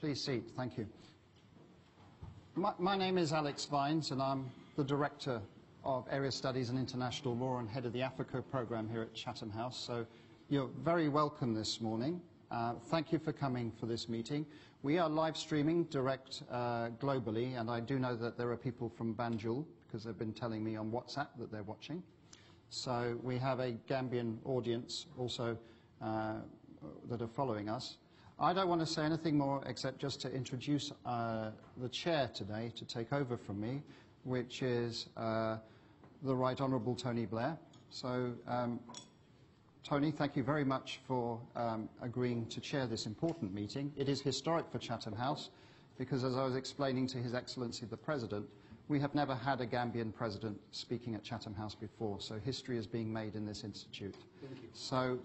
Please seat. Thank you. My name is Alex Vines, and I'm the Director of Area Studies and International Law and head of the Africa program here at Chatham House. So you're very welcome this morning. Thank you for coming for this meeting. We are live streaming direct globally, and I do know that there are people from Banjul, because they've been telling me on WhatsApp that they're watching. So we have a Gambian audience also that are following us. I don't want to say anything more except just to introduce the chair today to take over from me, which is the Right Honourable Tony Blair. So, Tony, thank you very much for agreeing to chair this important meeting. It is historic for Chatham House because, as I was explaining to His Excellency the President, we have never had a Gambian president speaking at Chatham House before, so history is being made in this institute. Thank you. So,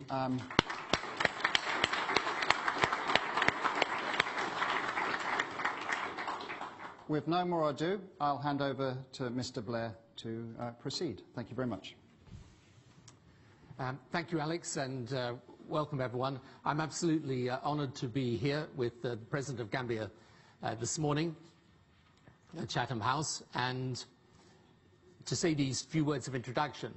with no more ado, I'll hand over to Mr. Blair to proceed. Thank you very much. Thank you, Alex, and welcome everyone. I'm absolutely honoured to be here with the President of Gambia this morning at Chatham House and to say these few words of introduction.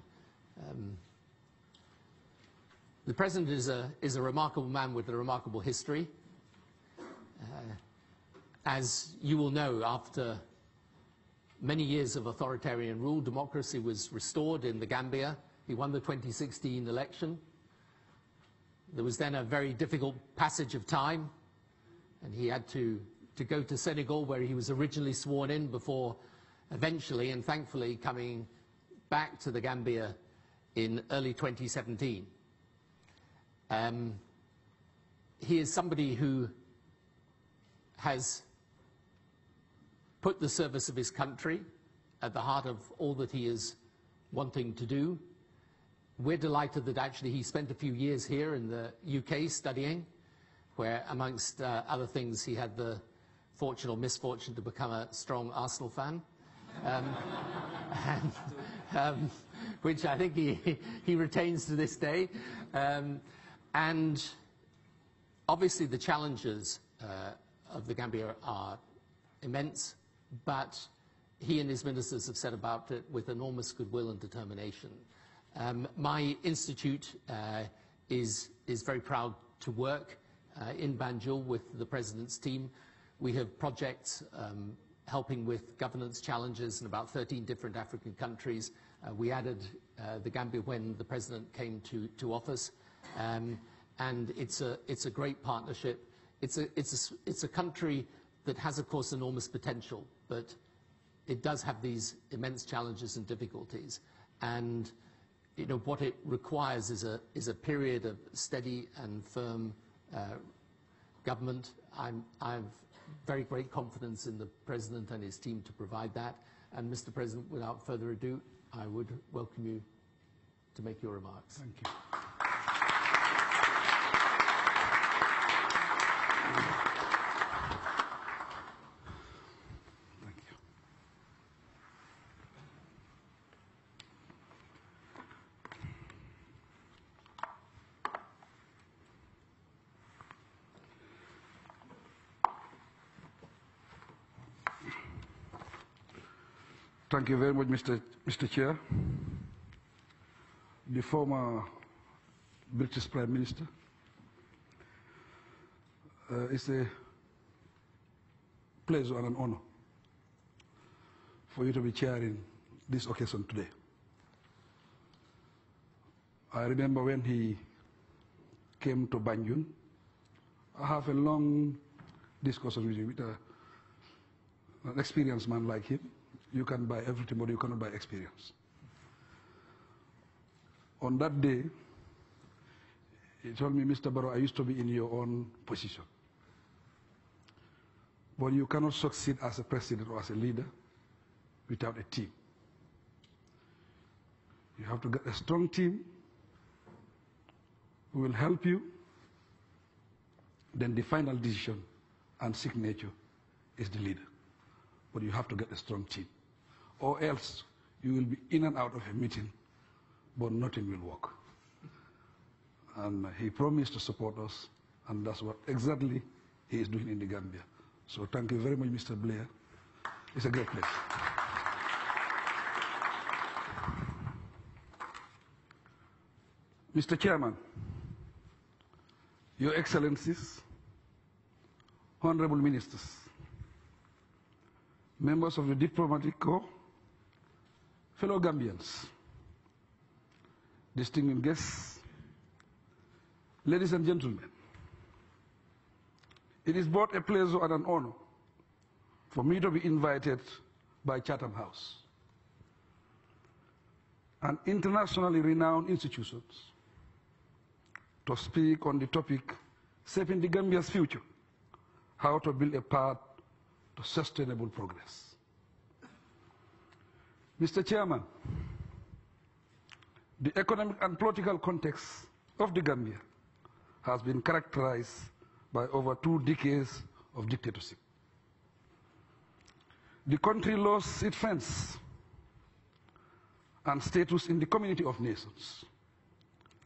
The President is a remarkable man with a remarkable history. As you will know, after many years of authoritarian rule, democracy was restored in the Gambia. He won the 2016 election. There was then a very difficult passage of time, and he had to go to Senegal, where he was originally sworn in, before eventually and thankfully coming back to the Gambia in early 2017. He is somebody who has put the service of his country at the heart of all that he is wanting to do. We're delighted that actually he spent a few years here in the UK studying, where amongst other things he had the fortune or misfortune to become a strong Arsenal fan, which I think he retains to this day. And obviously the challenges of the Gambia are immense, but he and his ministers have set about it with enormous goodwill and determination. My institute is very proud to work in Banjul with the President's team. We have projects helping with governance challenges in about 13 different African countries. We added the Gambia when the President came to office, and it's a great partnership. It's a country that has, of course, enormous potential, but it does have these immense challenges and difficulties. And what it requires is a period of steady and firm government. I have very great confidence in the President and his team to provide that. And Mr. President, without further ado, I would welcome you to make your remarks. Thank you. Thank you very much, Mr. Chair. The former British Prime Minister. It's a pleasure and an honor for you to be chairing this occasion today. I remember when he came to Banjul, I have a long discussion with you, with an experienced man like him. You can buy everything, but you cannot buy experience. On that day, he told me, Mr. Barrow, I used to be in your own position. But you cannot succeed as a president or as a leader without a team. You have to get a strong team who will help you. Then the final decision and signature is the leader. But you have to get a strong team. Or else you will be in and out of a meeting, but nothing will work. And he promised to support us, and that's what exactly he is doing in the Gambia. So thank you very much, Mr. Blair. It's a great pleasure. Mr. Chairman, Your Excellencies, Honorable Ministers, members of the Diplomatic Corps, fellow Gambians, distinguished guests, ladies and gentlemen, it is both a pleasure and an honor for me to be invited by Chatham House, an internationally renowned institution, to speak on the topic shaping the Gambia's future, how to build a path to sustainable progress. Mr. Chairman, the economic and political context of the Gambia has been characterized by over 2 decades of dictatorship. The country lost its friends and status in the community of nations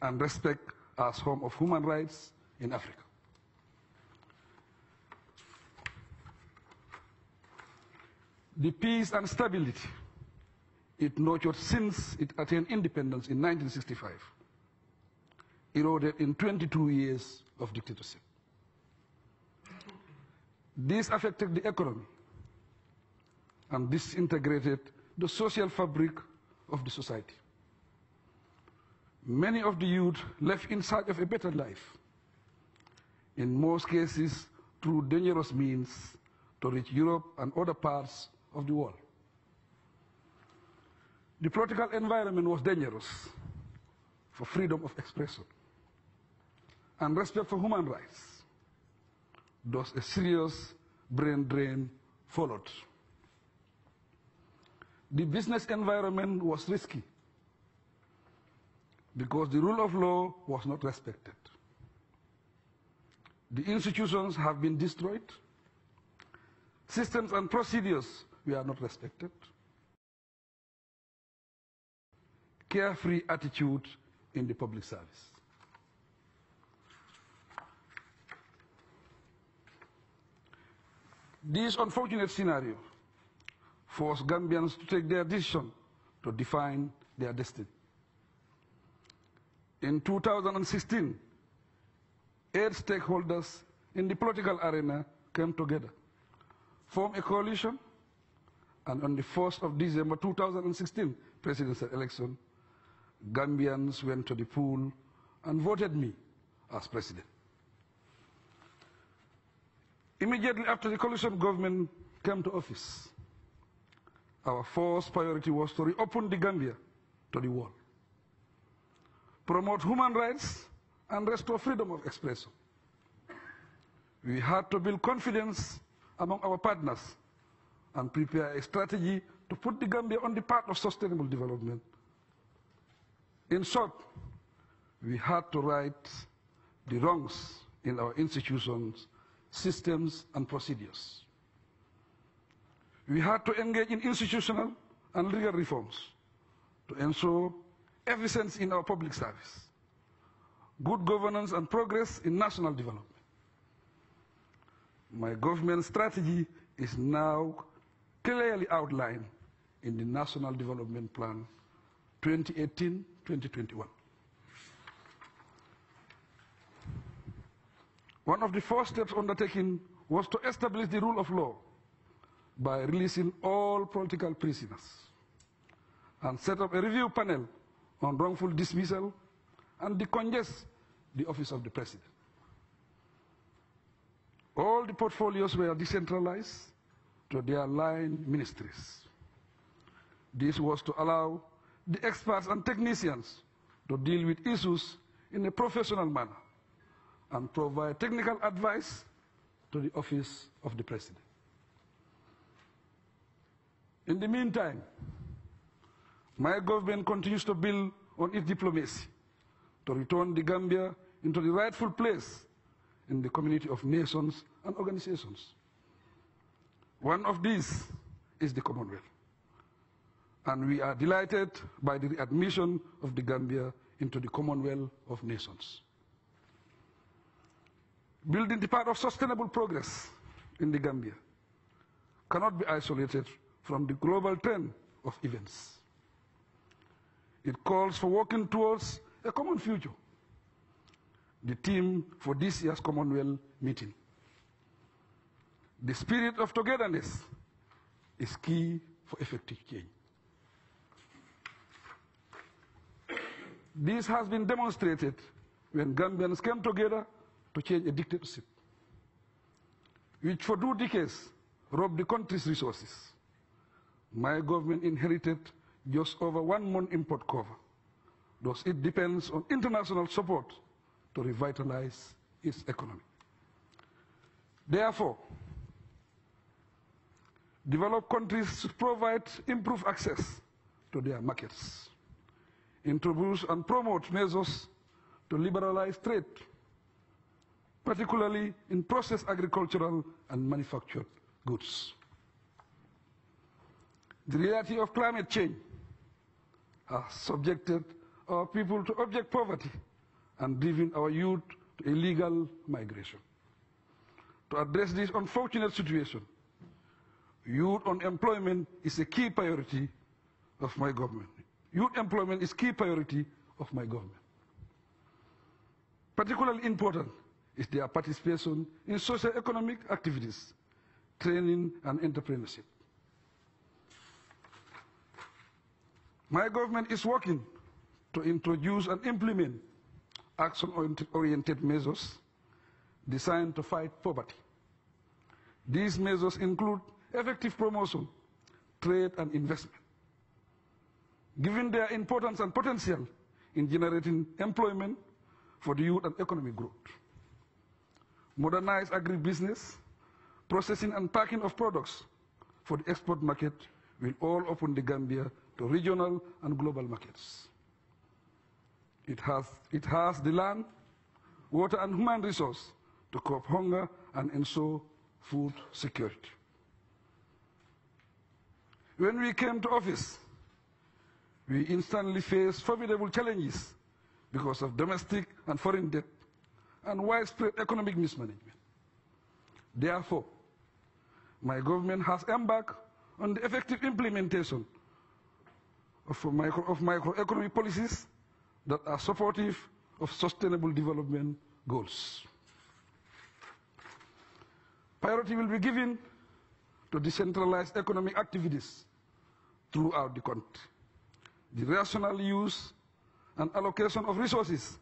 and respect as home of human rights in Africa. The peace and stability it nurtured since it attained independence in 1965 eroded in 22 years of dictatorship. This affected the economy and disintegrated the social fabric of the society. Many of the youth left in search of a better life, in most cases through dangerous means to reach Europe and other parts of the world. The political environment was dangerous for freedom of expression and respect for human rights. Thus, a serious brain drain followed. The business environment was risky because the rule of law was not respected. The institutions have been destroyed. Systems and procedures were not respected. Carefree attitude in the public service. This unfortunate scenario forced Gambians to take their decision to define their destiny. In 2016, 8 stakeholders in the political arena came together, formed a coalition, and on the 1st of December 2016 presidential election, Gambians went to the poll and voted me as president. Immediately after the coalition government came to office, our first priority was to reopen the Gambia to the world, promote human rights, and restore freedom of expression. We had to build confidence among our partners and prepare a strategy to put the Gambia on the path of sustainable development. In short, we had to right the wrongs in our institutions, systems, and procedures. We had to engage in institutional and legal reforms to ensure efficiency in our public service, good governance, and progress in national development. My government strategy is now clearly outlined in the National Development Plan 2018-2021. One of the first steps undertaken was to establish the rule of law by releasing all political prisoners and set up a review panel on wrongful dismissal and decongest the office of the president. All the portfolios were decentralized to their line ministries. This was to allow the experts and technicians to deal with issues in a professional manner and provide technical advice to the office of the president. In the meantime, my government continues to build on its diplomacy to return the Gambia into the rightful place in the community of nations and organizations. One of these is the Commonwealth, and we are delighted by the readmission of the Gambia into the Commonwealth of Nations. Building the path of sustainable progress in the Gambia cannot be isolated from the global trend of events. It calls for working towards a common future, the theme for this year's Commonwealth meeting. The spirit of togetherness is key for effective change. This has been demonstrated when Gambians came together to change a dictatorship, which for 2 decades robbed the country's resources. My government inherited just over 1 month import cover. Thus, it depends on international support to revitalize its economy. Therefore, developed countries should provide improved access to their markets, introduce and promote measures to liberalize trade, particularly in processed agricultural and manufactured goods. The reality of climate change has subjected our people to abject poverty and driven our youth to illegal migration. To address this unfortunate situation, youth unemployment is a key priority of my government. Youth employment is key priority of my government. Particularly important is their participation in socio-economic activities, training and entrepreneurship. My government is working to introduce and implement action-oriented measures designed to fight poverty. These measures include effective promotion, trade and investment. Given their importance and potential in generating employment for the youth and economic growth. Modernize agribusiness, processing and packing of products for the export market will all open the Gambia to regional and global markets. It has the land, water and human resource to curb hunger and ensure food security. When we came to office, we instantly faced formidable challenges because of domestic and foreign debt and widespread economic mismanagement. Therefore, my government has embarked on the effective implementation of microeconomic policies that are supportive of sustainable development goals. Priority will be given to decentralized economic activities throughout the country. The rational use and allocation of resources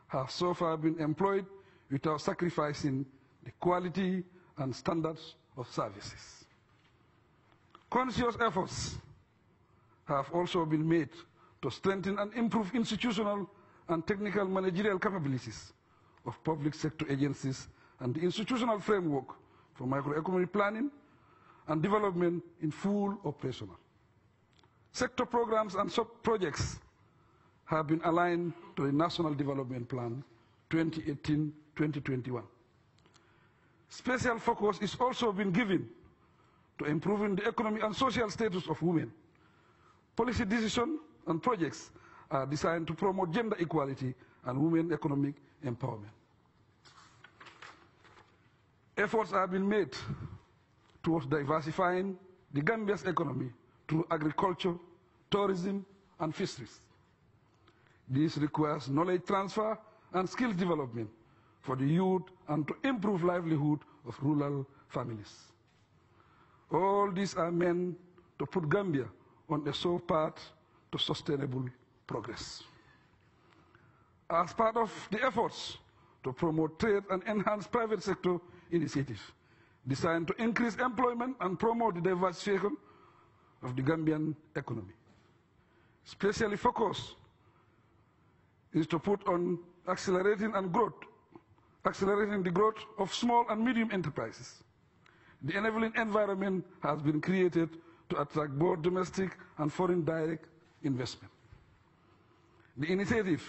have so far been employed without sacrificing the quality and standards of services. Conscious efforts have also been made to strengthen and improve institutional and technical managerial capabilities of public sector agencies and the institutional framework for microeconomic planning and development in full operational. Sector programs and sub-projects have been aligned to the National Development Plan 2018-2021. Special focus is also been given to improving the economic and social status of women. Policy decisions and projects are designed to promote gender equality and women economic empowerment. Efforts have been made towards diversifying the Gambia's economy through agriculture, tourism, and fisheries. This requires knowledge transfer and skills development for the youth and to improve livelihood of rural families. All these are meant to put Gambia on a sure path to sustainable progress. As part of the efforts to promote trade and enhance private sector initiatives designed to increase employment and promote the diversification of the Gambian economy. Specially focused is to put on accelerating the growth of small and medium enterprises. The enabling environment has been created to attract both domestic and foreign direct investment. The initiative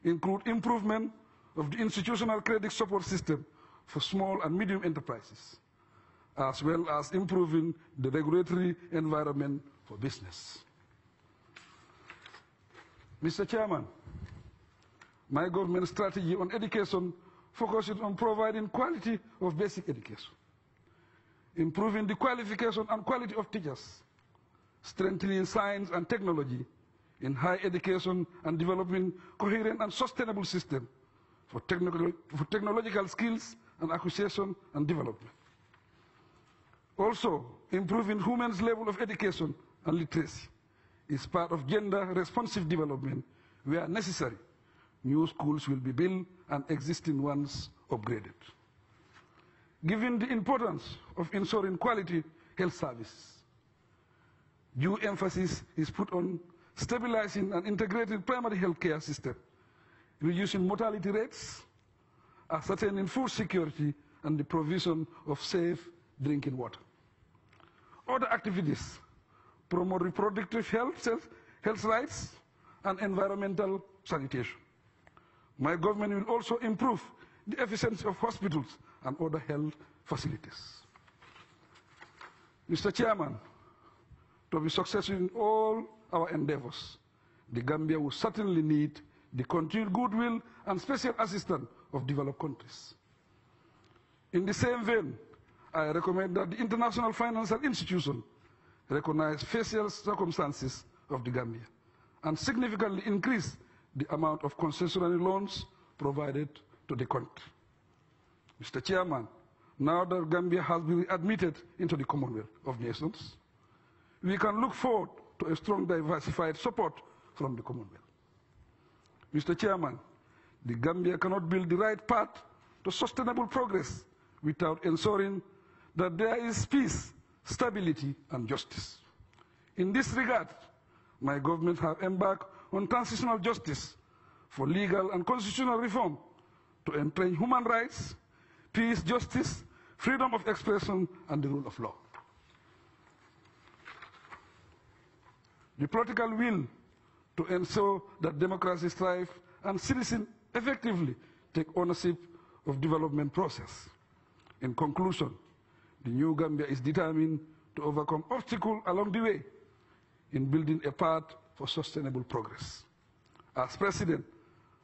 includes improvement of the institutional credit support system for small and medium enterprises, as well as improving the regulatory environment for business. Mr. Chairman, my government strategy on education focusing on providing quality of basic education, improving the qualification and quality of teachers, strengthening science and technology in higher education, and developing coherent and sustainable system for technological skills and acquisition and development. Also, improving women's level of education and literacy is part of gender-responsive development where necessary. New schools will be built and existing ones upgraded. Given the importance of ensuring quality health services, due emphasis is put on stabilizing and integrating primary health care system, reducing mortality rates, ascertaining food security, and the provision of safe drinking water. Other activities promote reproductive health rights, and environmental sanitation. My government will also improve the efficiency of hospitals and other health facilities. Mr. Chairman, to be successful in all our endeavors, the Gambia will certainly need the continued goodwill and special assistance of developed countries. In the same vein, I recommend that the international financial institution recognize special circumstances of the Gambia and significantly increase the amount of concessionary loans provided to the country. Mr. Chairman, now that Gambia has been admitted into the Commonwealth of Nations, we can look forward to a strong diversified support from the Commonwealth. Mr. Chairman, the Gambia cannot build the right path to sustainable progress without ensuring that there is peace, stability, and justice. In this regard, my government has embarked on transitional justice for legal and constitutional reform to entrench human rights, peace, justice, freedom of expression, and the rule of law. The political will to ensure that democracy thrives and citizens effectively take ownership of development process. In conclusion, the new Gambia is determined to overcome obstacles along the way in building a path for sustainable progress. As President,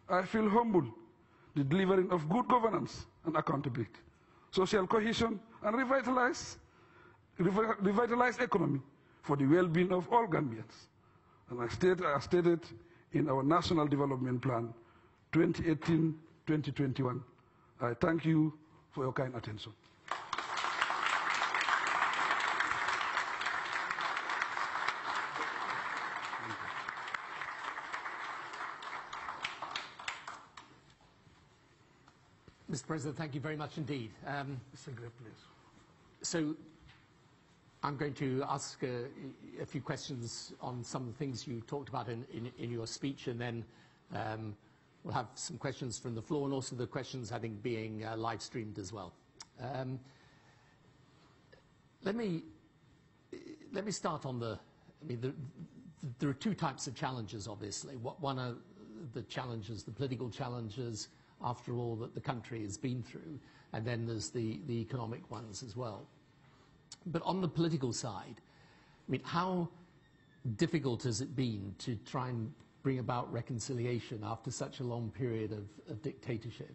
I feel humbled the delivering of good governance and accountability, social cohesion, and revitalized economy for the well-being of all Gambians. And as stated in our National Development Plan 2018-2021, I thank you for your kind attention. Mr. President, thank you very much indeed. It's a great place. So I'm going to ask a few questions on some of the things you talked about in your speech, and then we'll have some questions from the floor, and also the questions, I think, being live streamed as well. Let me start on there are two types of challenges, obviously. One are the challenges, the political challenges, after all, that the country has been through, and then there's the economic ones as well. But on the political side, I mean, how difficult has it been to try and bring about reconciliation after such a long period of dictatorship?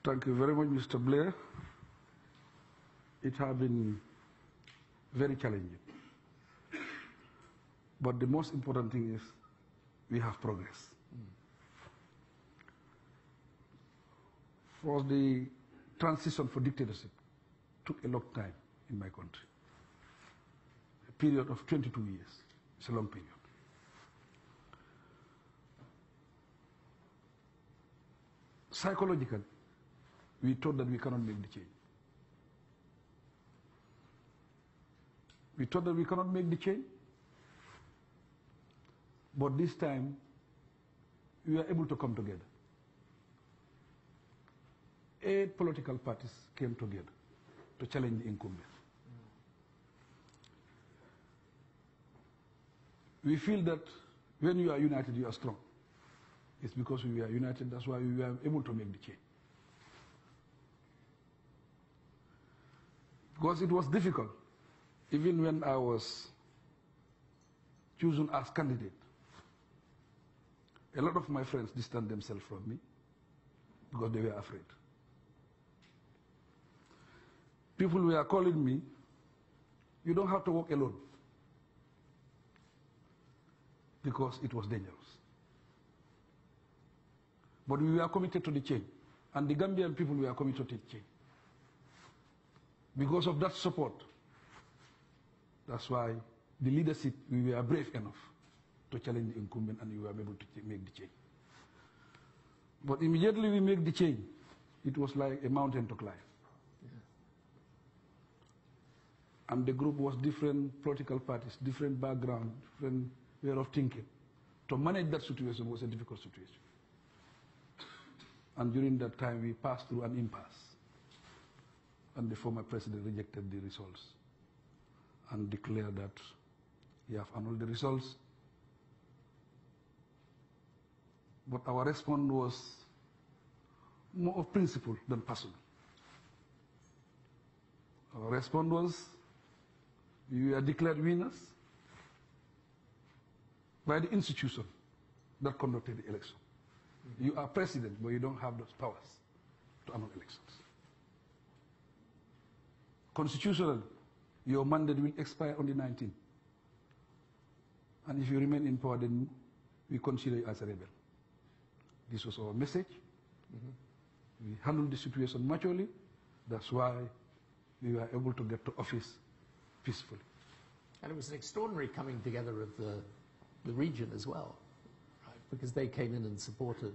Thank you very much, Mr. Blair. It has been very challenging. But the most important thing is we have progress. For the transition for dictatorship took a long time in my country. A period of 22 years. It's a long period. Psychologically, we thought that we cannot make the change. We thought that we cannot make the change. But this time, we were able to come together. 8 political parties came together to challenge the incumbent. We feel that when you are united, you are strong. It's because we are united, that's why we were able to make the change. Because it was difficult, even when I was chosen as candidate. A lot of my friends distanced themselves from me. because they were afraid. People were calling me, you don't have to walk alone, because it was dangerous. But we were committed to the change, and the Gambian people were committed to the change. Because of that support, that's why the leadership, we were brave enough to challenge the incumbent, and we were able to make the change. But immediately we make the change, it was like a mountain to climb. And the group was different political parties, different background, different way of thinking. To manage that situation was a difficult situation. And during that time, we passed through an impasse. And the former president rejected the results and declared that he have annulled the results. But our response was more of principle than personal. Our response was, we are declared winners by the institution that conducted the election. You are president, but you don't have those powers to annul elections. Constitutionally, your mandate will expire on the 19th. And if you remain in power, then we consider you as a rebel. This was our message. We handled the situation maturely. That's why we were able to get to office peacefully. And it was an extraordinary coming together of the region as well, right? Because they came in and supported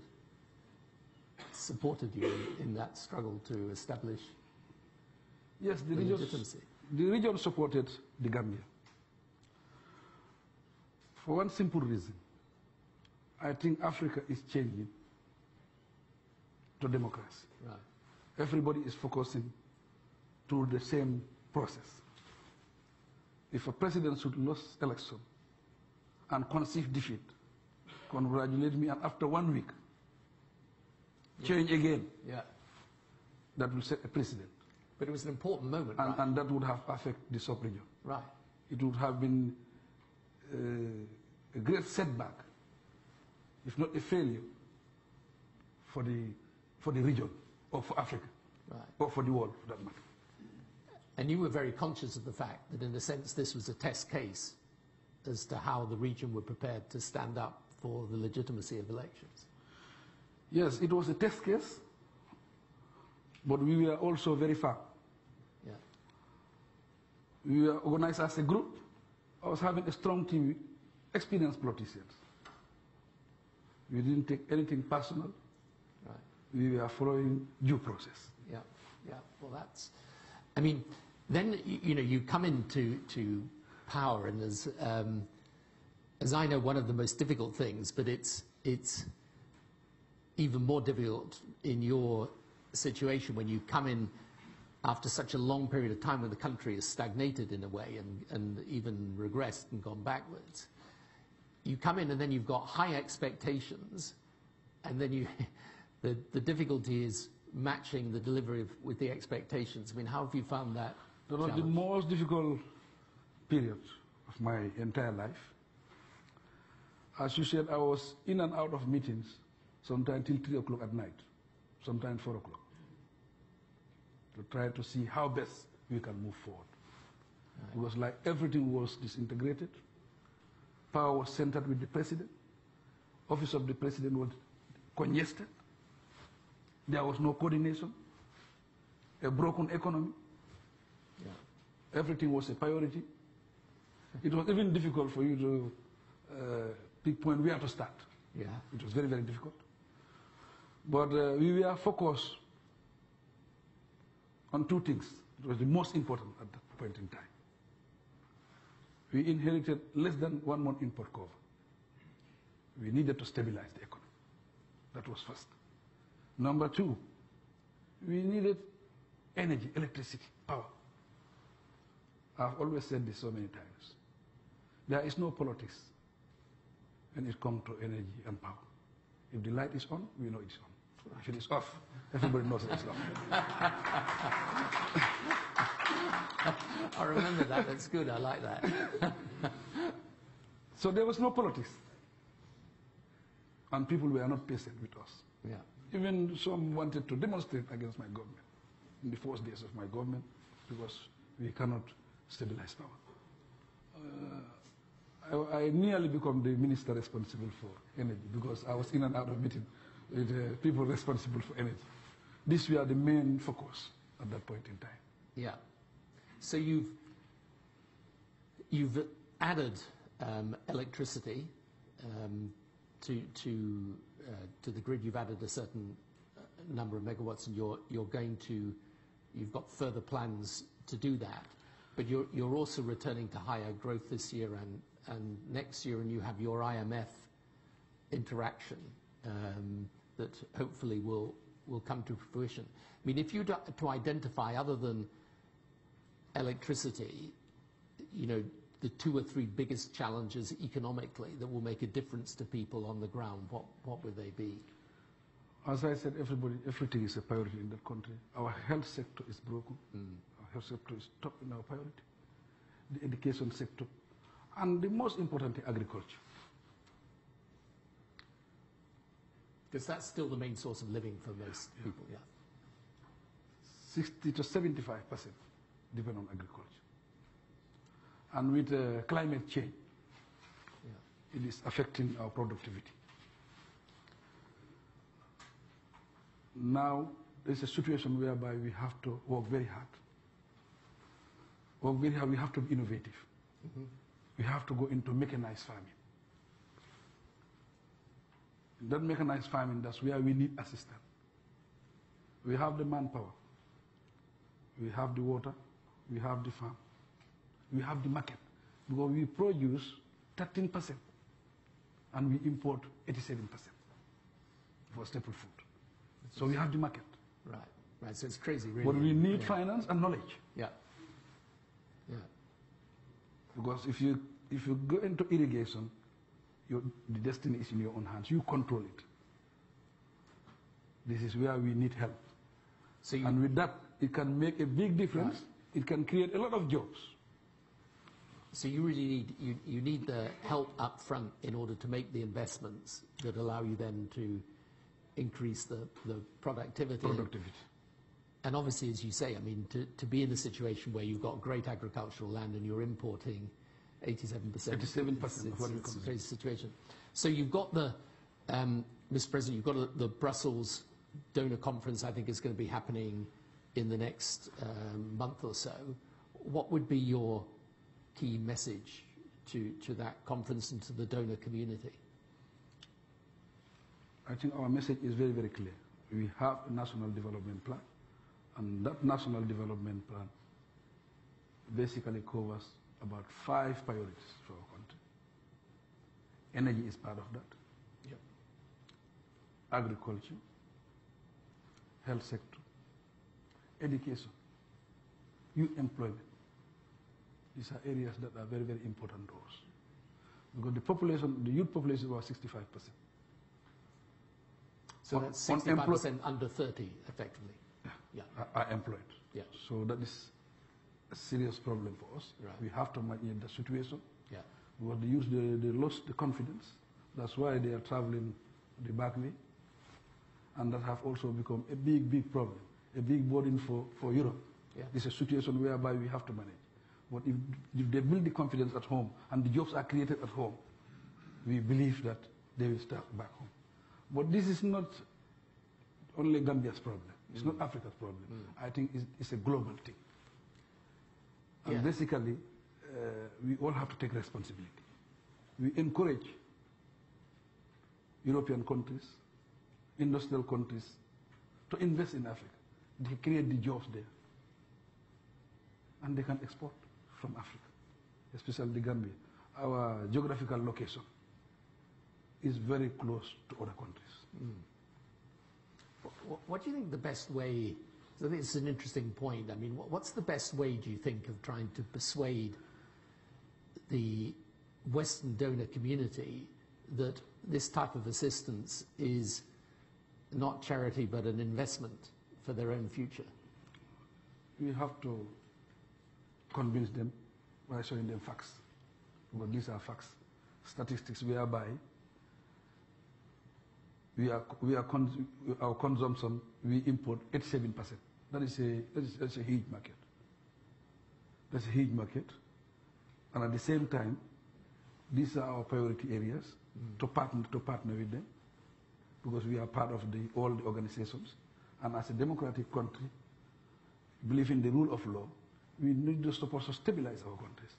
you in that struggle to establish the legitimacy. The region supported the Gambia for one simple reason. I think Africa is changing to democracy. Right. Everybody is focusing to the same process. If a president should lose election and conceive defeat, congratulate me, and after 1 week, change again, that will set a precedent. But it was an important moment, and, right? and that would have affected the sub-region. Right. It would have been a great setback, if not a failure, for the region, or for Africa, or for the world, for that matter. And you were very conscious of the fact that, in a sense, this was a test case as to how the region were prepared to stand up for the legitimacy of elections. Yes, it was a test case, but we were also very firm. Yeah. We were organized as a group. I was having a strong team with experienced politicians. We didn't take anything personal. Right. We were following due process. Yeah, yeah. Well, that's, I mean, then you come into power, and as I know, one of the most difficult things, but it's even more difficult in your situation when you come in after such a long period of time when the country has stagnated in a way and even regressed and gone backwards. You come in and then you've got high expectations, and then the difficulty is matching the delivery with the expectations. I mean, how have you found that? That was the most difficult period of my entire life. As you said, I was in and out of meetings, sometimes till 3 o'clock at night, sometimes 4 o'clock, to try to see how best we can move forward. Right. It was like everything was disintegrated. Power was centered with the president. Office of the president was congested. There was no coordination. A broken economy. Yeah. Everything was a priority. It was even difficult for you to pinpoint where to start. Yeah. It was very, very difficult. But we were focused on two things. It was the most important at that point in time. We inherited less than 1 month import cover. We needed to stabilize the economy. That was first. Number 2, we needed energy, electricity, power. I've always said this so many times. There is no politics when it comes to energy and power. If the light is on, we know it's on. If it is off, everybody knows it's off. I remember that. That's good. I like that. So there was no politics. And people were not patient with us. Yeah. Even some wanted to demonstrate against my government in the first days of my government because we cannot stabilize power. I nearly become the minister responsible for energy because I was in and out of meeting with people responsible for energy. These were the main focus at that point in time. Yeah. So you've added electricity to the grid. You've added a certain number of megawatts, and you've got further plans to do that. But you're also returning to higher growth this year and next year, and you have your IMF interaction that hopefully will come to fruition. I mean, if you to identify, other than electricity, you know, the 2 or 3 biggest challenges economically that will make a difference to people on the ground, what would they be? As I said, everything is a priority in that country. Our health sector is broken. Our health sector is top in our priority. The education sector, and the most importantly, agriculture. Because that's still the main source of living for most people, yeah. 60 to 75% depend on agriculture. And with climate change, it is affecting our productivity. Now, there's a situation whereby we have to work very hard. We have to be innovative. We have to go into mechanized farming. In that mechanized farming, that's where we need assistance. We have the manpower. We have the water. We have the farm. We have the market. Because we produce 13% and we import 87% for staple food. So we have the market. Right. So it's crazy, really. But we need finance and knowledge. Yeah. Because if you go into irrigation, the destiny is in your own hands. You control it. This is where we need help. And with that, it can make a big difference. Right. It can create a lot of jobs. So you really need the help up front in order to make the investments that allow you then to increase the productivity. And obviously, as you say, I mean, to be in a situation where you've got great agricultural land and you're importing 87%. 87% of what we It's a crazy situation. So you've got the, Mr. President, you've got the Brussels donor conference, I think is going to be happening in the next month or so. What would be your key message to that conference and to the donor community? I think our message is very, very clear. We have a national development plan, and that national development plan basically covers about 5 priorities for our country. Energy is part of that. Yep. Agriculture, health sector, education, youth employment. These are areas that are very, very important to us. Because the youth population is about 65%. So that's 65% under 30, effectively. Yeah. Are employed. Yeah. So that is a serious problem for us. Right. We have to manage the situation. Yeah. Because the youth, they lost the confidence. That's why they are traveling the back way. And that have also become a big, big problem, a big burden for Europe. Yeah. It's a situation whereby we have to manage. But if they build the confidence at home and the jobs are created at home, we believe that they will start back home. But this is not only Gambia's problem. It's not Africa's problem. I think it's a global thing. And basically, we all have to take responsibility. We encourage European countries, industrial countries, to invest in Africa. They create the jobs there. And they can export from Africa, especially Gambia. Our geographical location is very close to other countries. What do you think the best way, I think it's an interesting point, I mean, what's the best way, do you think, of trying to persuade the Western donor community that this type of assistance is not charity but an investment for their own future? We have to convince them by showing them facts. But these are facts, statistics whereby our consumption, we import 87%. That's a huge market. That's a huge market. And at the same time, these are our priority areas to partner with them, because we are part of all the organizations. And as a democratic country, believe in the rule of law, we need to support to stabilize our countries.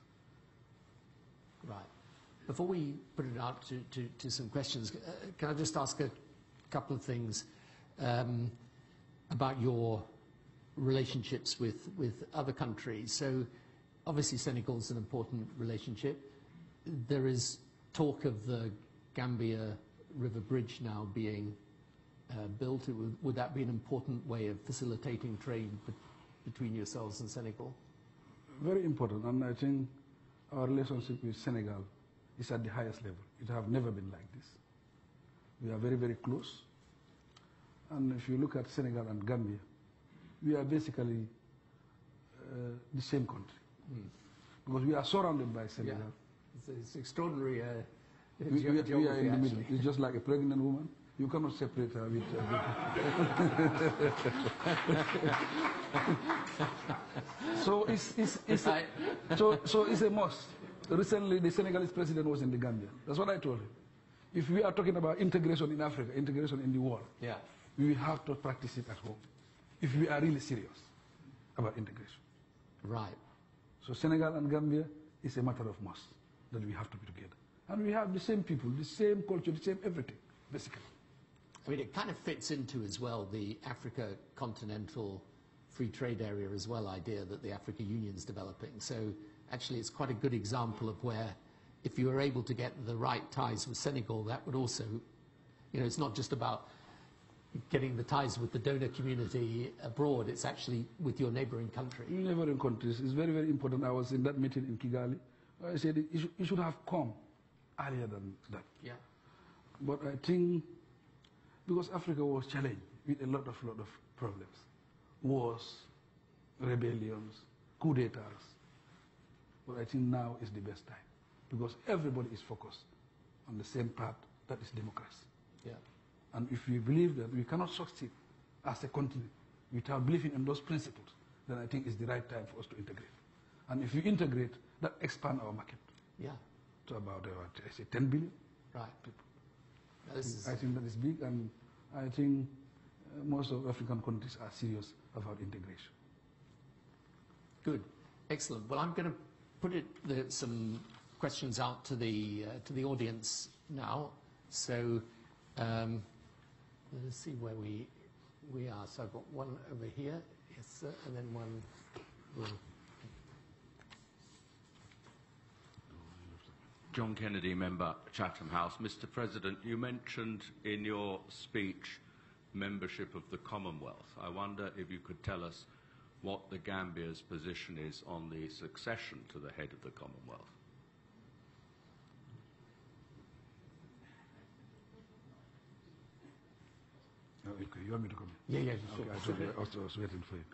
Right. Before we put it out to some questions, can I just ask a couple of things about your relationships with other countries? So obviously Senegal is an important relationship. There is talk of the Gambia River Bridge now being built. Would that be an important way of facilitating trade between yourselves and Senegal? Very important, and I think our relationship with Senegal is at the highest level. It has never been like this. We are very, very close. And if you look at Senegal and Gambia, we are basically the same country. Because we are surrounded by Senegal. Yeah. It's extraordinary. We are in the middle. It's just like a pregnant woman. You cannot separate her with. So it's a must. Recently, the Senegalese president was in the Gambia. That's what I told him. If we are talking about integration in Africa, integration in the world, we will have to practice it at home. If we are really serious about integration. Right. So Senegal and Gambia is a matter of must that we have to be together. And we have the same people, the same culture, the same everything, basically. I mean, it kind of fits into as well the Africa continental free trade area as well idea that the Africa Union's developing. So actually it's quite a good example of where if you were able to get the right ties with Senegal, that would also, you know, it's not just about getting the ties with the donor community abroad, it's actually with your neighboring country. Neighboring countries is very, very important. I was in that meeting in Kigali. I said you should have come earlier than that. Yeah. But I think because Africa was challenged with a lot of problems, wars, rebellions, coup d'etats. But I think now is the best time because everybody is focused on the same path, that is democracy. Yeah. And if we believe that we cannot succeed as a continent without believing in those principles, then I think it's the right time for us to integrate. And if we integrate, that expands our market. Yeah. To about, I say, 10 billion right. people. I think that is big, and I think most of African countries are serious about integration. Good. Excellent. Well, I'm going to put some questions out to the audience now. So let's see where we are. So I've got one over here, yes, sir, and then one. John Kennedy, member, Chatham House. Mr. President, you mentioned in your speech membership of the Commonwealth. I wonder if you could tell us what the Gambia's position is on the succession to the head of the Commonwealth. Okay, you want me to come in? Yeah, sure. Okay, I was waiting for you.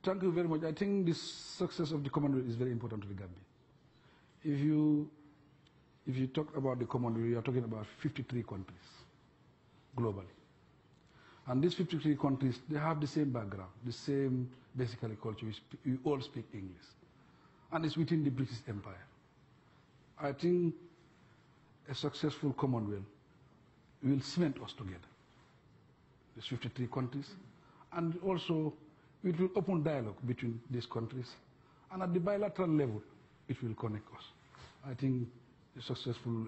Thank you very much. I think the success of the Commonwealth is very important to the Gambia. If you talk about the Commonwealth, you are talking about 53 countries globally. And these 53 countries, they have the same background, the same basically culture. We all speak English. And it's within the British Empire. I think a successful Commonwealth will cement us together, these 53 countries. And also, it will open dialogue between these countries. And at the bilateral level, it will connect us. I think a successful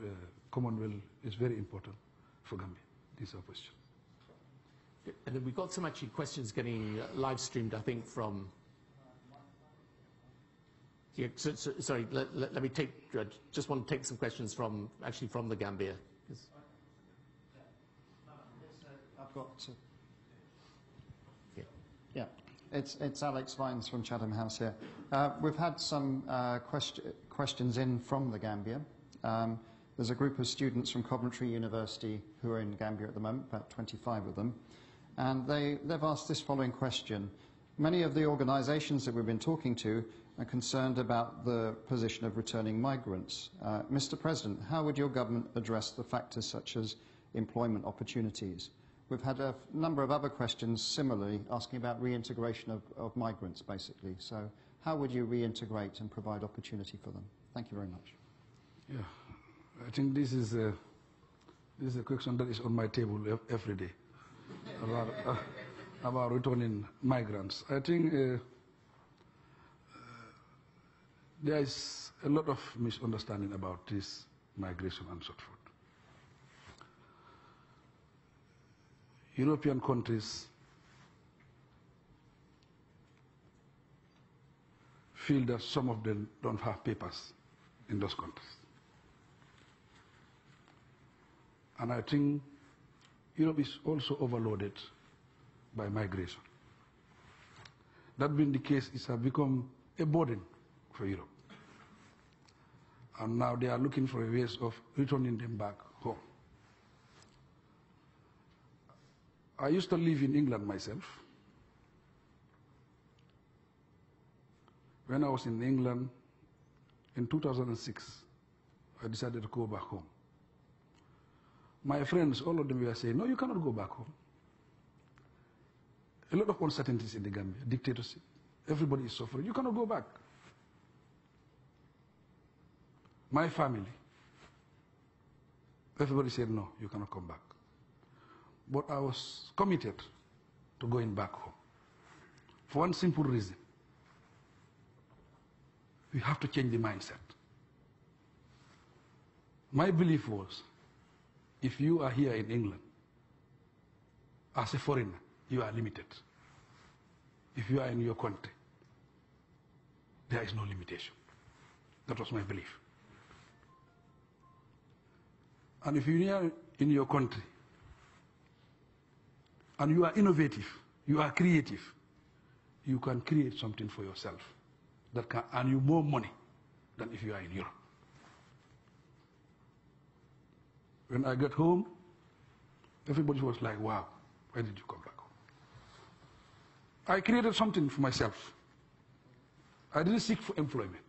Commonwealth is very important for Gambia. This is our question. And then we've got some actually questions getting live streamed, I think, from. Yeah, sorry, let me take. Just want to take some questions from the Gambia. I've got. Yeah, it's Alex Vines from Chatham House here. We've had some questions in from the Gambia. There's a group of students from Coventry University who are in Gambia at the moment, about 25 of them. And they've asked this following question. Many of the organizations that we've been talking to are concerned about the position of returning migrants. Mr. President, how would your government address the factors such as employment opportunities? We've had a number of other questions similarly asking about reintegration of migrants, basically. So how would you reintegrate and provide opportunity for them? Thank you very much. Yeah, I think this is a question that is on my table every day about returning migrants. I think there is a lot of misunderstanding about this migration and so forth. European countries feel that some of them don't have papers in those countries. And I think Europe is also overloaded by migration. That being the case, it has become a burden for Europe. And now they are looking for ways of returning them back home. I used to live in England myself. When I was in England in 2006, I decided to go back home. My friends, all of them were saying, no, you cannot go back home. A lot of uncertainties in the Gambia, dictatorship, everybody is suffering, you cannot go back. My family, everybody said, no, you cannot come back. But I was committed to going back home for one simple reason. We have to change the mindset. My belief was, if you are here in England, as a foreigner, you are limited. If you are in your country, there is no limitation. That was my belief. And if you are in your country, and you are innovative, you are creative, you can create something for yourself that can earn you more money than if you are in Europe. When I got home, everybody was like, wow, why did you come back home? I created something for myself. I didn't seek for employment.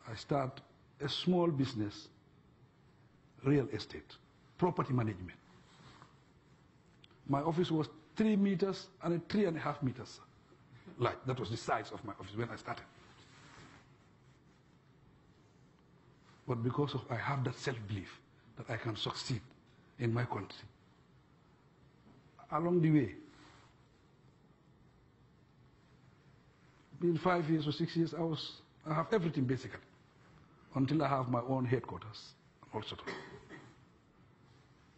I started a small business, real estate, property management. My office was 3 meters and 3.5 meters. Like, that was the size of my office when I started. But because I have that self-belief that I can succeed in my country, along the way, in 5 years or 6 years, I have everything basically, until I have my own headquarters, also.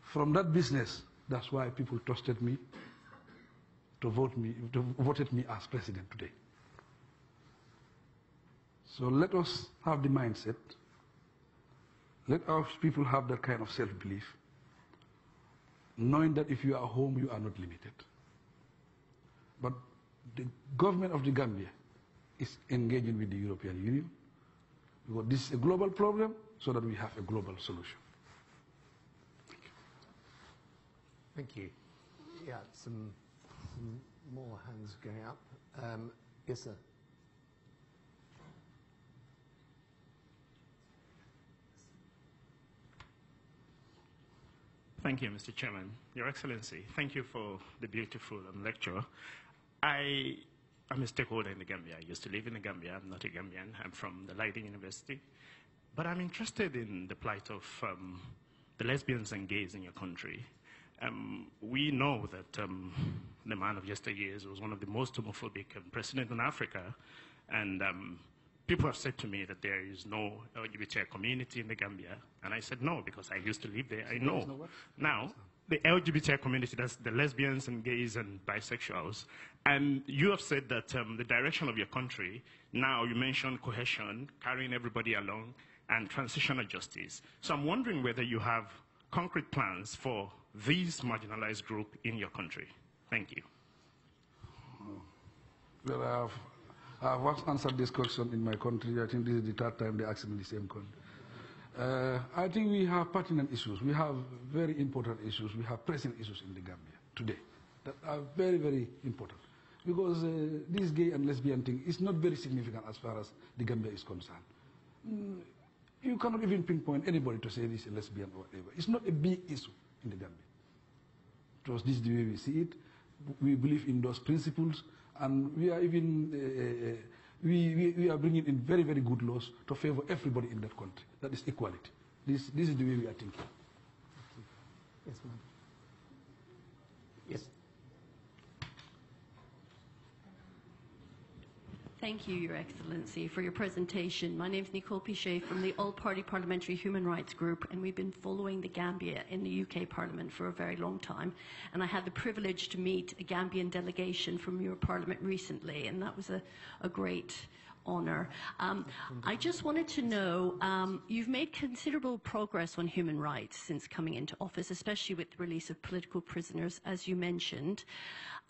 From that business, that's why people trusted me to voted me as president today. So let us have the mindset. Let our people have that kind of self-belief, knowing that if you are home, you are not limited. But the government of the Gambia is engaging with the European Union, because this is a global problem, so that we have a global solution. Thank you. Yeah, some more hands going up. Yes, sir. Thank you, Mr. Chairman. Your Excellency, thank you for the beautiful lecture. I am a stakeholder in the Gambia. I used to live in the Gambia. I'm not a Gambian. I'm from the Leiden University. But I'm interested in the plight of the lesbians and gays in your country. We know that the man of yesteryears was one of the most homophobic presidents in Africa, and people have said to me that there is no LGBTI community in the Gambia, and I said no, because I used to live there. I know. Now, the LGBTI community, that's the lesbians and gays and bisexuals, and you have said that the direction of your country, now you mentioned cohesion, carrying everybody along, and transitional justice. So I'm wondering whether you have concrete plans for these marginalized group in your country. Thank you. Well, I have once answered this question in my country. I think this is the third time they ask me the same question. I think we have pertinent issues. We have very important issues. We have pressing issues in the Gambia today. that are very, very important. Because this gay and lesbian thing is not very significant as far as the Gambia is concerned. You cannot even pinpoint anybody to say this is a lesbian or whatever. It's not a big issue in the Gambia. Because this is the way we see it. We believe in those principles, and we are even we are bringing in very, very good laws to favor everybody in that country. That is equality. This is the way we are thinking. Yes, ma'am. Yes. Thank you, Your Excellency, for your presentation. My name is Nicole Pichet from the All-Party Parliamentary Human Rights Group, and we've been following the Gambia in the UK Parliament for a very long time. And I had the privilege to meet a Gambian delegation from your Parliament recently, and that was a great honour. I just wanted to know, you've made considerable progress on human rights since coming into office, especially with the release of political prisoners, as you mentioned.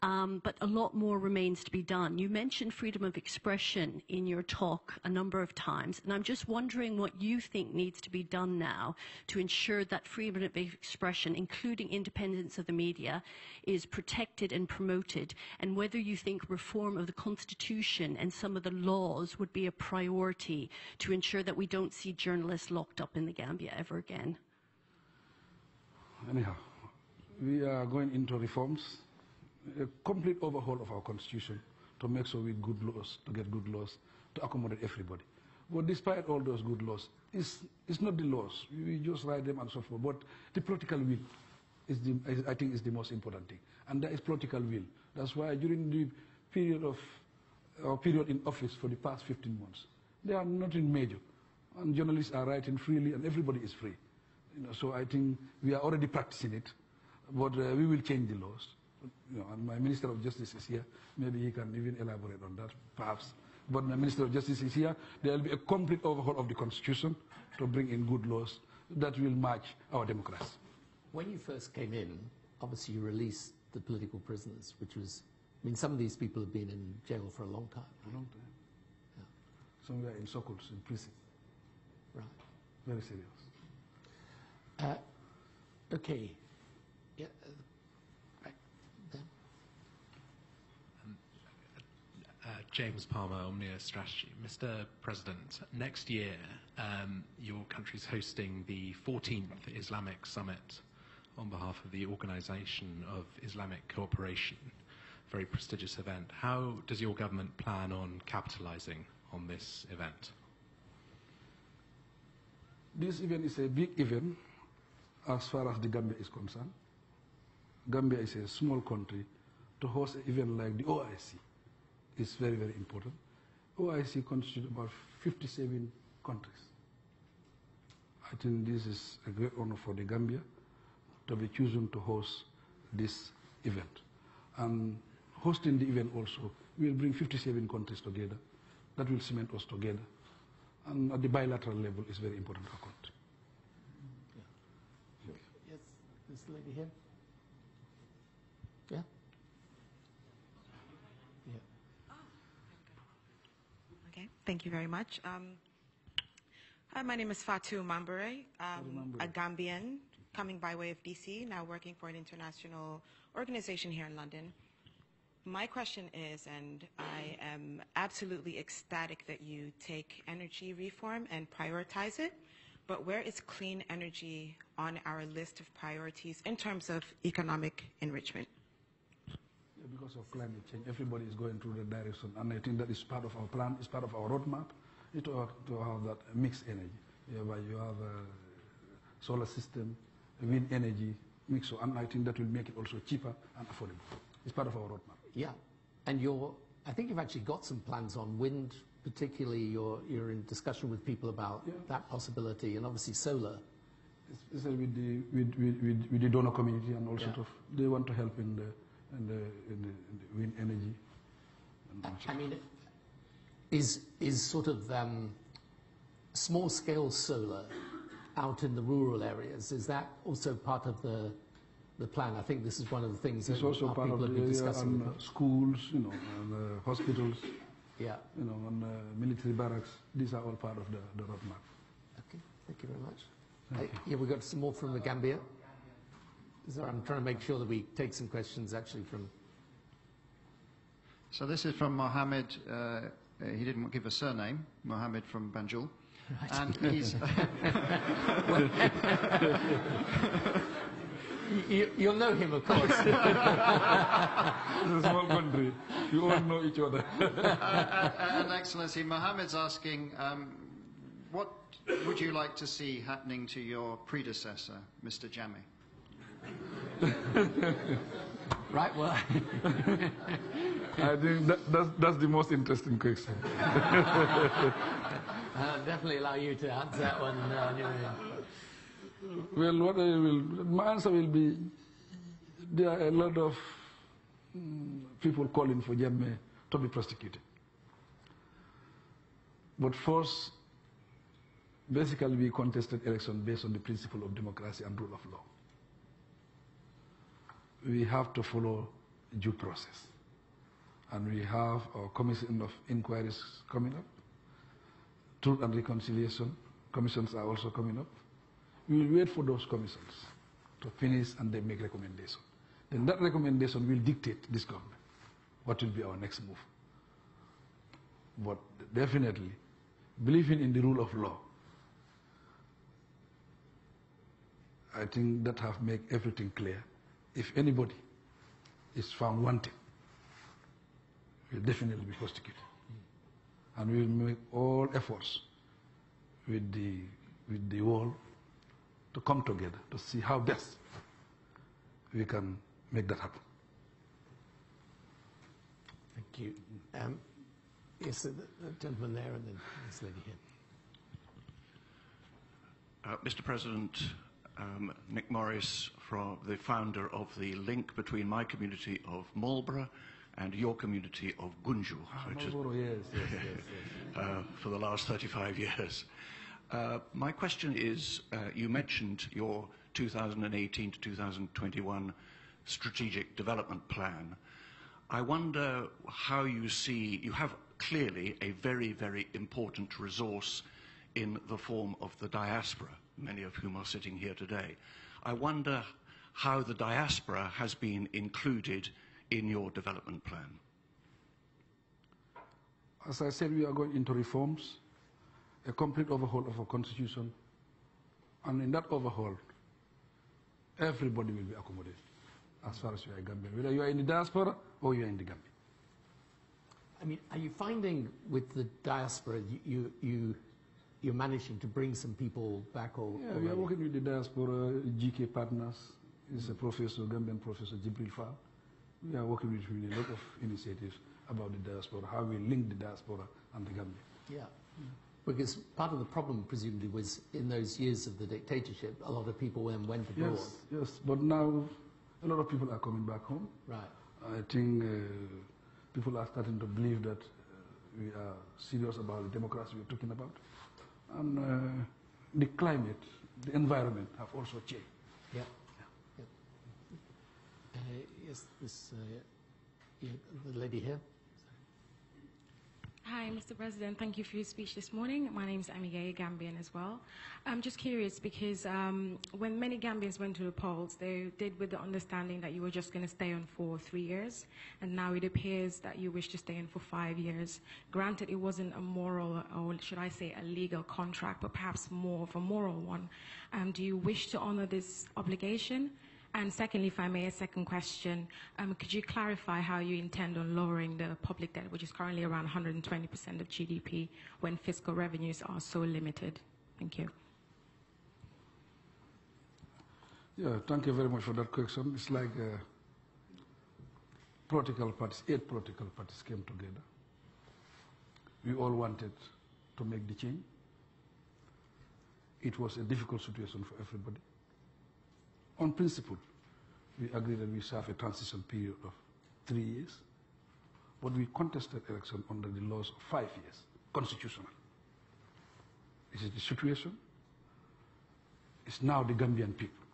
But a lot more remains to be done. You mentioned freedom of expression in your talk a number of times, and I'm just wondering what you think needs to be done now to ensure that freedom of expression, including independence of the media, is protected and promoted, and whether you think reform of the Constitution and some of the laws would be a priority to ensure that we don't see journalists locked up in the Gambia ever again. Anyhow, we are going into reforms, a complete overhaul of our constitution to make sure we good laws, to get good laws, to accommodate everybody. But despite all those good laws, it's not the laws. We just write them and so forth. But the political will I think is the most important thing. And that is political will. That's why during the period in office for the past 15 months, there are nothing major. And journalists are writing freely and everybody is free. So I think we are already practicing it. But we will change the laws. And my Minister of Justice is here. Maybe he can even elaborate on that, perhaps. But my Minister of Justice is here. There will be a complete overhaul of the Constitution to bring in good laws that will match our democracy. When you first came in, obviously you released the political prisoners, which was, I mean, some of these people have been in jail for a long time. Right? A long time. Yeah. Some were in circles, in prison. Right. Very serious. Okay. Yeah. James Palmer, Omnia Strategy. Mr. President, next year your country's hosting the 14th Islamic Summit on behalf of the Organization of Islamic Cooperation, very prestigious event. How does your government plan on capitalizing on this event? This event is a big event as far as the Gambia is concerned. Gambia is a small country. To host an event like the OIC is very, very important. OIC constitutes about 57 countries. I think this is a great honor for the Gambia to be chosen to host this event. And hosting the event also will bring 57 countries together. That will cement us together. And at the bilateral level is very important to our country. Yeah. Yes, this lady here. Yeah. Okay, thank you very much. Hi, my name is Fatou Mambere. A Gambian coming by way of DC, now working for an international organization here in London. My question is, and I am absolutely ecstatic that you take energy reform and prioritize it, but where is clean energy on our list of priorities in terms of economic enrichment? Because of climate change, everybody is going through that direction, and I think that is part of our plan, is part of our roadmap, to have that mixed energy. Whereby you have a solar system, wind energy, mix, and I think that will make it also cheaper and affordable. It's part of our roadmap. Yeah, and I think you've actually got some plans on wind, particularly you're in discussion with people about that possibility, and obviously solar. Especially with the donor community and all sort of, they want to help in the wind energy. I mean, is sort of small-scale solar out in the rural areas, is that also part of the plan? I think this is one of the things it's that also part people of have been discussing. Schools, and hospitals, yeah, and military barracks. These are all part of the roadmap. Okay, thank you very much. Yeah, we got some more from the Gambia. So I'm trying to make sure that we take some questions actually from... So this is from Mohammed. He didn't give a surname, Mohammed from Banjul. Right. And he's... You'll know him, of course. It's a small country. You all know each other. And Excellency, Mohammed's asking, what would you like to see happening to your predecessor, Mr. Jammeh? Right, well... I think that's the most interesting question. I'll definitely allow you to answer that one. Well, my answer will be, there are a lot of people calling for Jammeh to be prosecuted. But first, basically we contested election based on the principle of democracy and rule of law. We have to follow due process. And we have our commission of inquiries coming up. Truth and reconciliation commissions are also coming up. We will wait for those commissions to finish and then make recommendations. Then that recommendation will dictate this government what will be our next move. But definitely, believing in the rule of law, I think that have made everything clear. If anybody is found wanting, will definitely be prosecuted. And we will make all efforts with the world to come together to see how best we can make that happen. Thank you. Yes, the gentleman there and then this lady here. Mr. President, Nick Morris, the founder of the link between my community of Marlborough and your community of Gunjur, which is, for the last 35 years. My question is, you mentioned your 2018 to 2021 strategic development plan. I wonder how you see, you have clearly a very, very important resource in the form of the diaspora, many of whom are sitting here today. I wonder how the diaspora has been included in your development plan. As I said, we are going into reforms, a complete overhaul of our constitution, and in that overhaul, everybody will be accommodated as far as you are in Gambia, whether you are in the diaspora or you are in the Gambia. I mean, are you finding with the diaspora, you're managing to bring some people back? Or we are working with the diaspora, GK partners. Is a professor, Gambian professor, Jibril Fall. We are working with a lot of initiatives about the diaspora, how we link the diaspora and the Gambia. Yeah, because part of the problem, presumably, was in those years of the dictatorship, a lot of people then went abroad. Yes, but now a lot of people are coming back home. Right. I think people are starting to believe that we are serious about the democracy we're talking about. And the climate, the environment have also changed. Yeah. Yes, the lady here. Hi, Mr. President. Thank you for your speech this morning. My name is Amige, Gambian as well. I'm just curious because when many Gambians went to the polls, they did with the understanding that you were just going to stay on for 3 years, and now it appears that you wish to stay in for 5 years. Granted, it wasn't a moral, or should I say a legal contract, but perhaps more of a moral one. Do you wish to honor this obligation? And secondly, if I may, a second question, could you clarify how you intend on lowering the public debt, which is currently around 120% of GDP, when fiscal revenues are so limited? Thank you. Yeah, thank you very much for that question. It's like political parties, 8 political parties came together. We all wanted to make the change. It was a difficult situation for everybody. On principle, we agreed that we serve a transition period of 3 years, but we contested election under the laws of 5 years, constitutional. This is the situation. It's now the Gambian people,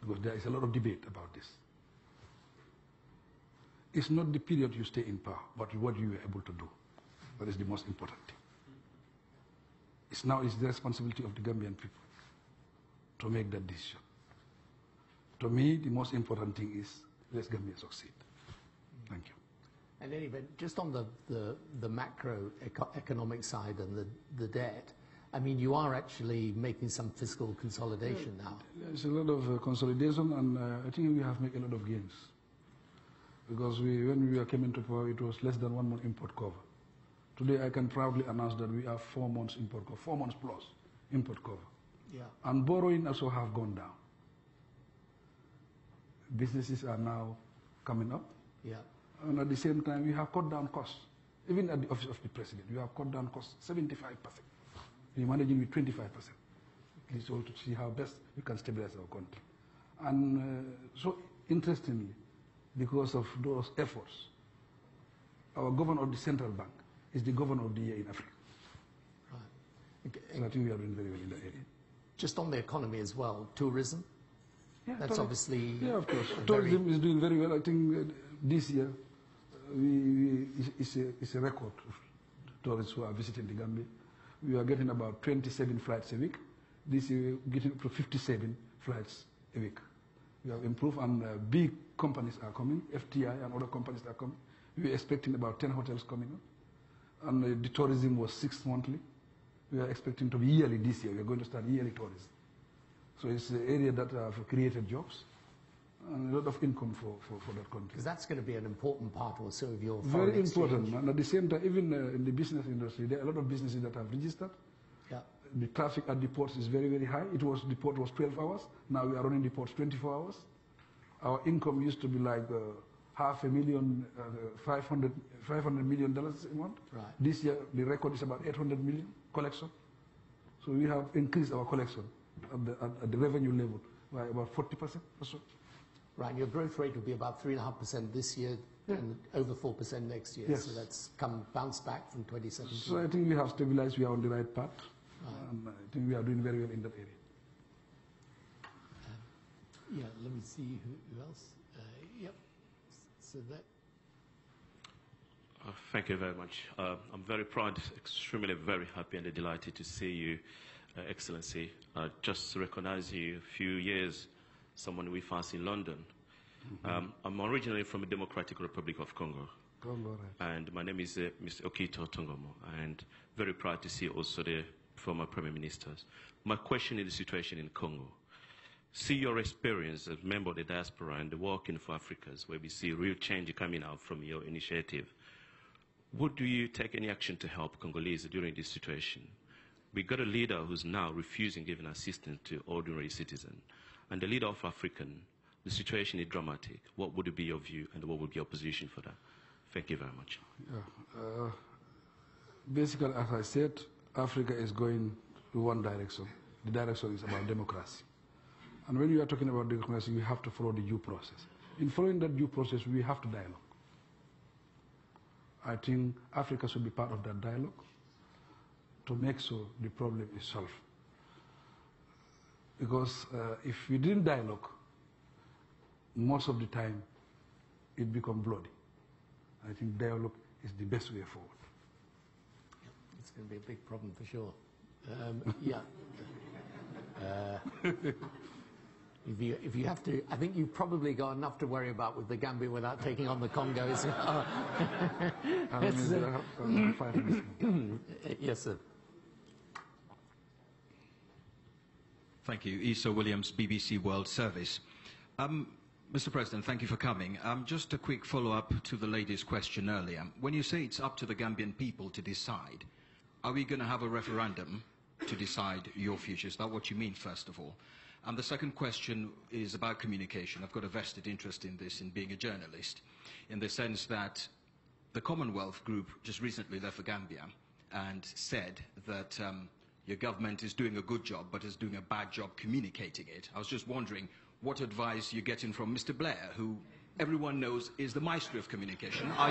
because there is a lot of debate about this. It's not the period you stay in power, but what you were able to do. That is the most important thing. It's now the responsibility of the Gambian people to make that decision. To me, the most important thing is let Gambia succeed. Thank you. And anyway, just on the macroeconomic side and the debt, I mean, you are actually making some fiscal consolidation now. There's a lot of consolidation, and I think we have made a lot of gains. Because when we came into power, it was less than 1 month import cover. Today, I can proudly announce that we have 4 months import cover, 4 months plus import cover. Yeah. And borrowing also have gone down. Businesses are now coming up. Yeah. And at the same time, we have cut down costs. Even at the office of the president, we have cut down costs 75%. We're managing with 25%. This is all to see how best we can stabilize our country. And so interestingly, because of those efforts, our governor of the central bank is the governor of the year in Africa. Right. So I think we are doing very well in that area. Just on the economy as well, tourism. Yeah, that's obviously... Yeah, of course. Tourism is doing very well. I think this year it's a record of tourists who are visiting the Gambia. We are getting about 27 flights a week. This year we're getting up to 57 flights a week. We have improved, and big companies are coming, FTI and other companies are coming. We are expecting about 10 hotels coming up. And the tourism was 6 monthly. We are expecting to be yearly this year. We are going to start yearly tourism. So it's an area that have created jobs and a lot of income for that country. Because that's going to be an important part also of your foreign Very exchange. Important. And at the same time, even in the business industry, there are a lot of businesses that have registered. Yeah. The traffic at the ports is very, very high. The port was 12 hours. Now we are running the ports 24 hours. Our income used to be like $500 million a month. Right. This year, the record is about 800 million collection. So we have increased our collection at the revenue level by about 40% or so. Right, your growth rate will be about 3.5% this year and over 4% next year. Yes. So that's bounced back from 2017. So I think we have stabilized, we are on the right path. And I think we are doing very well in that area. Yeah, let me see who else. Yep. So that. Thank you very much. I'm very proud, extremely very happy and delighted to see you, Excellency. Just to recognize you a few years, someone with us in London. Mm-hmm. I'm originally from the Democratic Republic of Congo. Congo, right. And my name is Mr. Okito Tongomo, and very proud to see also the former Prime Ministers. My question is the situation in Congo. See your experience as a member of the diaspora and the Working for Africans, where we see real change coming out from your initiative. Would you take any action to help Congolese during this situation? We got a leader who's now refusing giving assistance to ordinary citizens. And the leader of African, the situation is dramatic. What would be your view and what would be your position for that? Thank you very much. Yeah. Basically, as I said, Africa is going to one direction. The direction is about democracy. And when you are talking about democracy, we have to follow the due process. In following that due process, we have to dialogue. I think Africa should be part of that dialogue to make sure the problem is solved. Because if we didn't dialogue, most of the time it becomes bloody. I think dialogue is the best way forward. It's going to be a big problem for sure. Yeah. If you have to, I think you've probably got enough to worry about with the Gambia without taking on the Congos. Yes, sir. Thank you. Issa Williams, BBC World Service. Mr. President, thank you for coming. Just a quick follow-up to the lady's question earlier. When you say it's up to the Gambian people to decide, are we going to have a referendum to decide your future? Is that what you mean, first of all? And the second question is about communication. I've got a vested interest in this, in being a journalist, in the sense that the Commonwealth Group just recently left for Gambia and said that your government is doing a good job, but is doing a bad job communicating it. I was just wondering what advice you're getting from Mr. Blair, who everyone knows is the maestro of communication. Are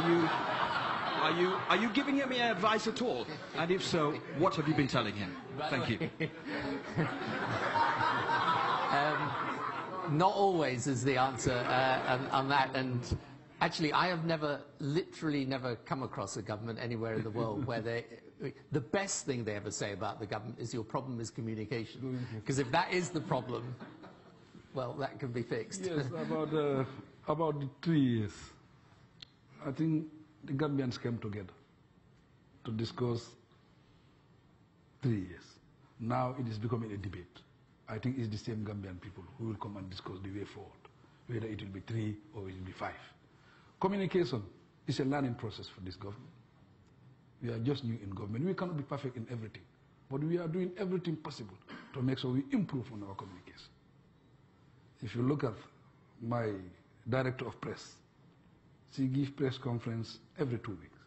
you giving him any advice at all? And if so, what have you been telling him? Thank you. Not always is the answer on that. And actually, I have literally never come across a government anywhere in the world where the best thing they ever say about the government is your problem is communication. Because if that is the problem, well, that can be fixed. Yes, about 3 years. I think the Gambians came together to discuss 3 years. Now it is becoming a debate. I think it's the same Gambian people who will come and discuss the way forward, whether it will be 3 or it will be 5. Communication is a learning process for this government. We are just new in government. We cannot be perfect in everything, but we are doing everything possible to make sure we improve on our communication. If you look at my director of press, she gives press conference every 2 weeks.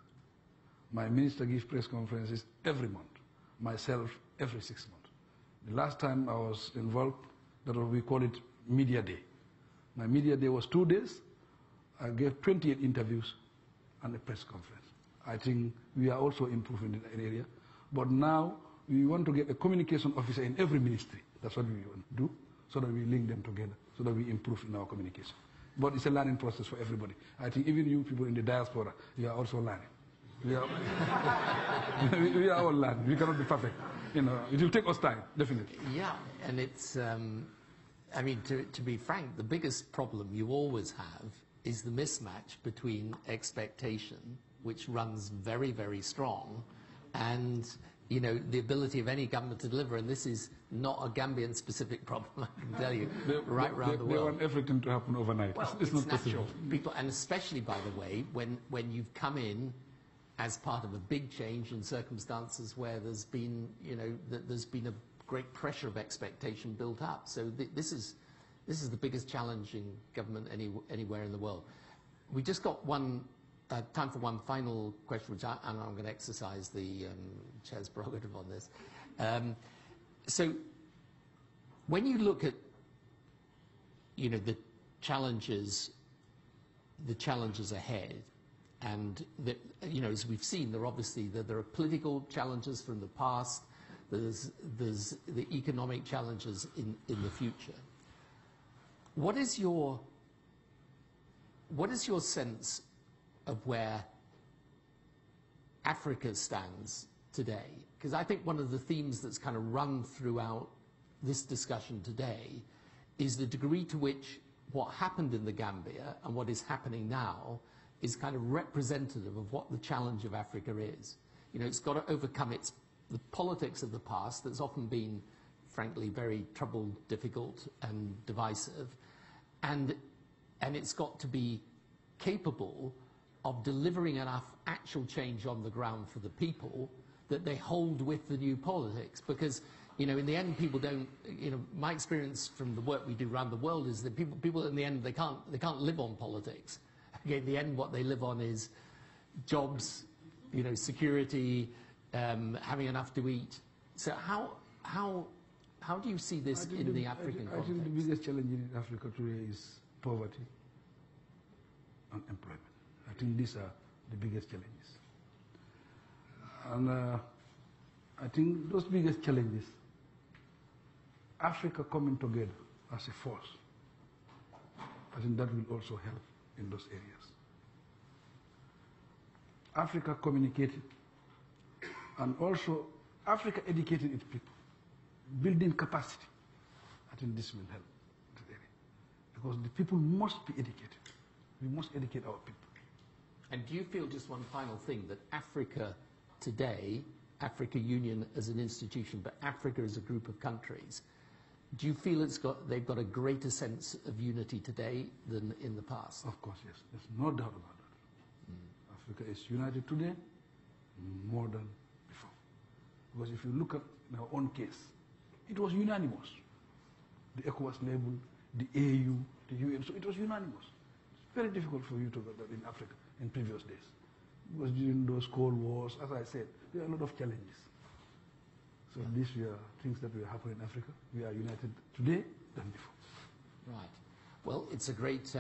My minister gives press conferences every month. Myself, every 6 months. The last time I was involved, that was, we call it Media Day. My Media Day was 2 days. I gave 28 interviews and a press conference. I think we are also improving in that area. But now we want to get a communication officer in every ministry. That's what we want to do, so that we link them together, so that we improve in our communication. But it's a learning process for everybody. I think even you people in the diaspora, you are also learning. We are, we are all learning. We cannot be perfect. You know, it will take us time, definitely. Yeah, and it's, I mean, to be frank, the biggest problem you always have is the mismatch between expectation, which runs very, very strong, and you know, the ability of any government to deliver, and this is not a Gambian-specific problem, I can tell you, right around the world. They want everything to happen overnight. Well, it's not natural. possible. People, and especially, by the way, when you've come in as part of a big change in circumstances where there's been, you know, there's been a great pressure of expectation built up. So this is the biggest challenge in government anywhere in the world. We just got time for one final question, which and I'm going to exercise the chair's prerogative on this. So when you look at, you know, the challenges ahead, and you know, as we've seen, there are political challenges from the past. There's the economic challenges in the future. What is your sense of where Africa stands today? Because I think one of the themes that's kind of run throughout this discussion today is the degree to which what happened in the Gambia and what is happening now is kind of representative of what the challenge of Africa is. You know, it's got to overcome the politics of the past that's often been, frankly, very troubled, difficult, and divisive, and it's got to be capable of delivering enough actual change on the ground for the people that they hold with the new politics. Because, you know, in the end, people don't, you know, my experience from the work we do around the world is that people in the end, they can't live on politics. Again, in the end, what they live on is jobs, you know, security, having enough to eat. So how do you see this in the African context? I think the biggest challenge in Africa today is poverty and employment. I think these are the biggest challenges. And I think those biggest challenges, Africa coming together as a force, I think that will also help in those areas. Africa communicating, and also Africa educating its people, building capacity. I think this will help that area. Because the people must be educated. We must educate our people. And do you feel, just one final thing, that Africa today, Africa Union as an institution, but Africa as a group of countries, do you feel they've got a greater sense of unity today than in the past? Of course, yes. There's no doubt about that. Africa is united today more than before. Because if you look at our own case, it was unanimous. The ECOWAS level, the AU, the UN, so it was unanimous. It's very difficult for you to get that in Africa in previous days. Because during those Cold Wars, as I said, there are a lot of challenges. So these are things that will happen in Africa. We are united today than before. Right. Well, it's a great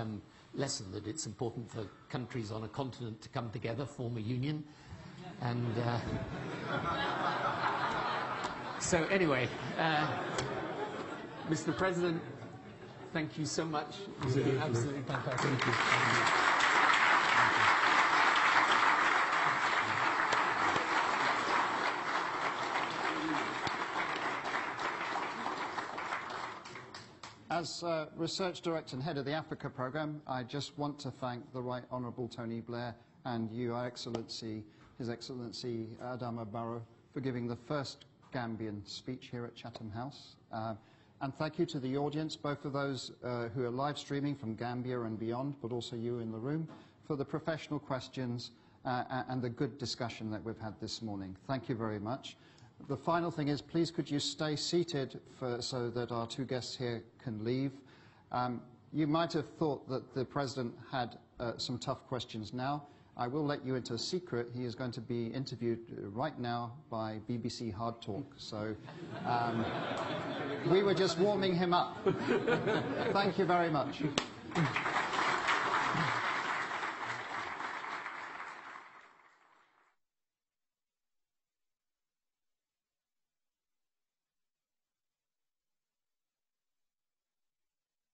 lesson that it's important for countries on a continent to come together, form a union. And so anyway, Mr. President, thank you so much. It's been absolutely fantastic. Thank you. as Research Director and Head of the Africa Programme, I just want to thank the Right Honourable Tony Blair and you, His Excellency Adama Barrow, for giving the first Gambian speech here at Chatham House. And thank you to the audience, both of those who are live streaming from Gambia and beyond, but also you in the room, for the professional questions and the good discussion that we've had this morning. Thank you very much. The final thing is, please could you stay seated so that our two guests here can leave. You might have thought that the President had some tough questions now. I will let you into a secret. He is going to be interviewed right now by BBC Hard Talk. So we were just warming him up. Thank you very much.